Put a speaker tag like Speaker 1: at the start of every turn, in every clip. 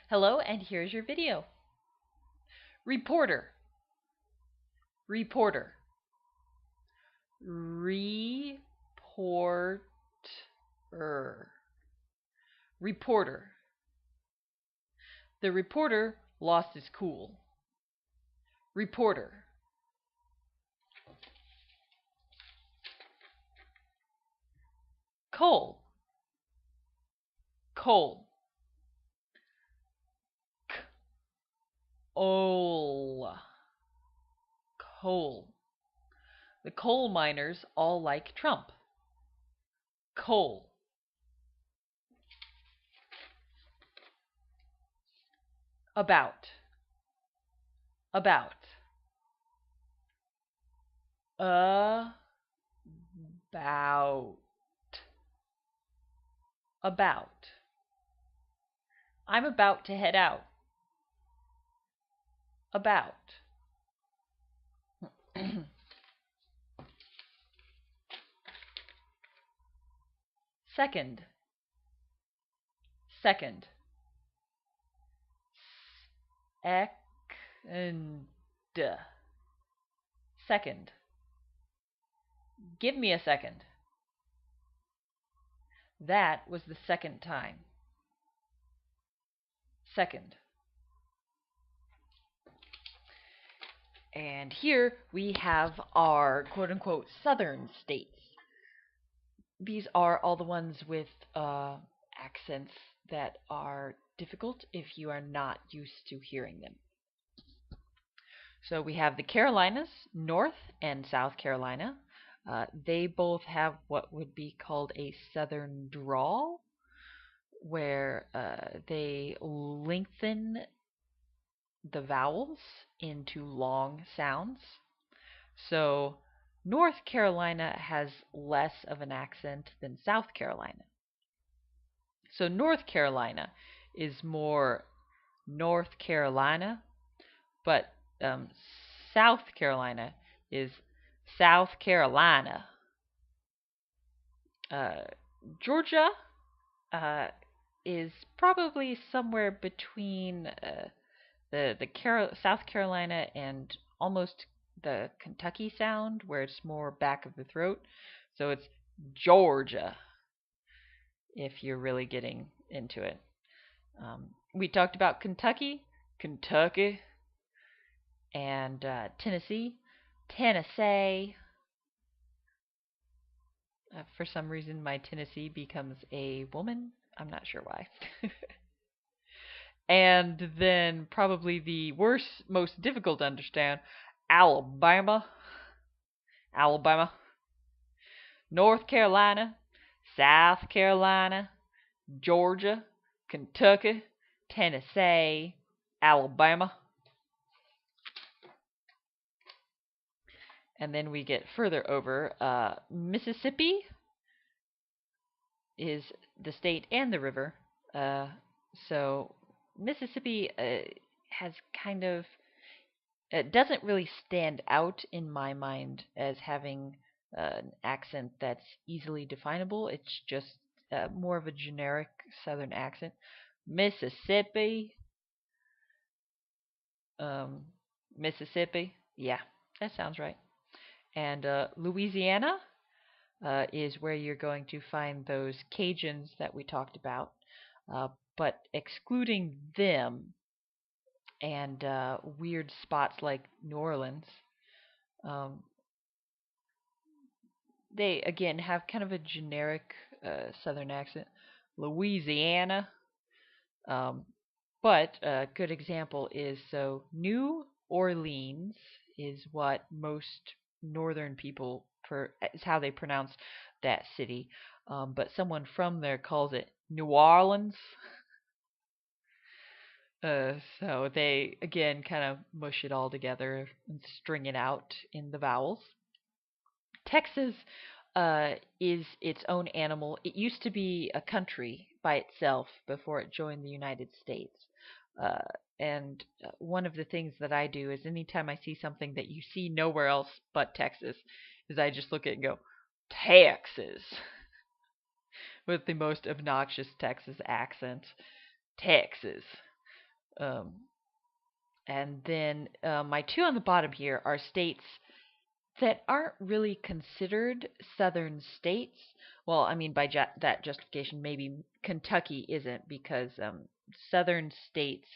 Speaker 1: Hello, and here's your video. Reporter, reporter, reporter, reporter. The reporter lost his cool. Reporter. Coal, coal. Coal, coal. The coal miners all like Trump. Coal. About, about. About, about. I'm about to head out. About. Second, second. Second. Second. Give me a second. That was the second time. Second. And here we have our quote-unquote southern states. These are all the ones with accents that are difficult if you are not used to hearing them. So we have the Carolinas, North and South Carolina. They both have what would be called a southern drawl, where they lengthen the vowels into long sounds. So North Carolina has less of an accent than South Carolina. So North Carolina is more North Carolina, but South Carolina is South Carolina. Georgia is probably somewhere between South Carolina and almost the Kentucky sound, where it's more back of the throat. So it's Georgia, if you're really getting into it. We talked about Kentucky, and Tennessee, Tennessee. For some reason, my Tennessee becomes a woman. I'm not sure why. And then probably the worst, most difficult to understand, Alabama, Alabama, North Carolina, South Carolina, Georgia, Kentucky, Tennessee, Alabama. And then we get further over. Mississippi is the state and the river. So Mississippi has kind of, it doesn't really stand out in my mind as having an accent that's easily definable. It's just more of a generic southern accent. Mississippi, Mississippi, yeah, that sounds right. And Louisiana is where you're going to find those Cajuns that we talked about. But excluding them and weird spots like New Orleans, um, they again have kind of a generic Southern accent. Louisiana, um, but a good example is so New Orleans is what most Northern people is how they pronounce that city, but someone from there calls it New Orleans. So they again kind of mush it all together and string it out in the vowels. Texas is its own animal. It used to be a country by itself before it joined the United States. Uh, and one of the things that I do is anytime I see something that you see nowhere else but Texas, is I just look at it and go, Texas, with the most obnoxious Texas accent. Texas. Um, and then my two on the bottom here are states that aren't really considered southern states. Well, I mean, by that justification, maybe Kentucky isn't, because southern states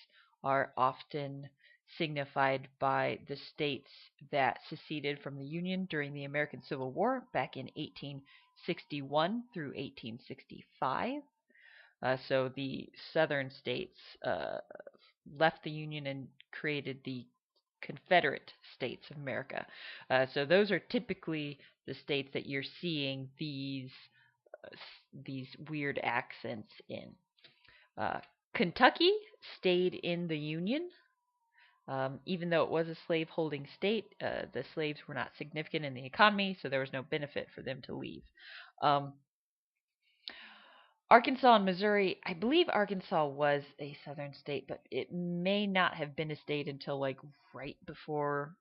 Speaker 1: are often signified by the states that seceded from the Union during the American Civil War back in 1861 through 1865. So the southern states left the Union and created the Confederate States of America. So those are typically the states that you're seeing these weird accents in. Uh, Kentucky stayed in the Union. Even though it was a slave-holding state, the slaves were not significant in the economy, so there was no benefit for them to leave. Um, Arkansas and Missouri, I believe Arkansas was a southern state, but it may not have been a state until like right before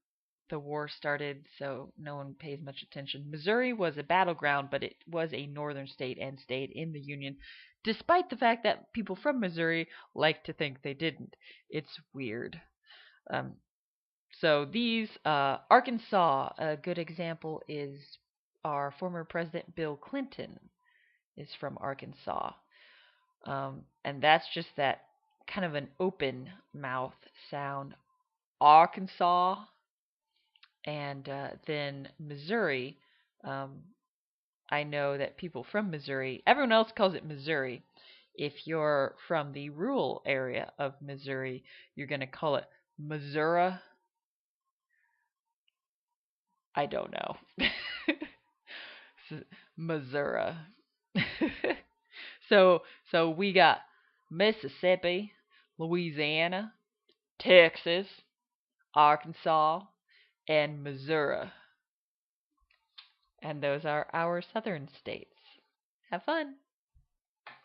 Speaker 1: the war started, so no one pays much attention. Missouri was a battleground, but it was a northern state and stayed in the Union, despite the fact that people from Missouri like to think they didn't. It's weird. Um, so these, Arkansas, a good example is our former President Bill Clinton is from Arkansas. And that's just that kind of an open mouth sound. Arkansas. And then Missouri. Um, I know that people from Missouri, everyone else calls it Missouri. If you're from the rural area of Missouri, you're going to call it Missouri. I don't know. Missouri. So we got Mississippi, Louisiana, Texas, Arkansas, and Missouri. And those are our southern states. Have fun.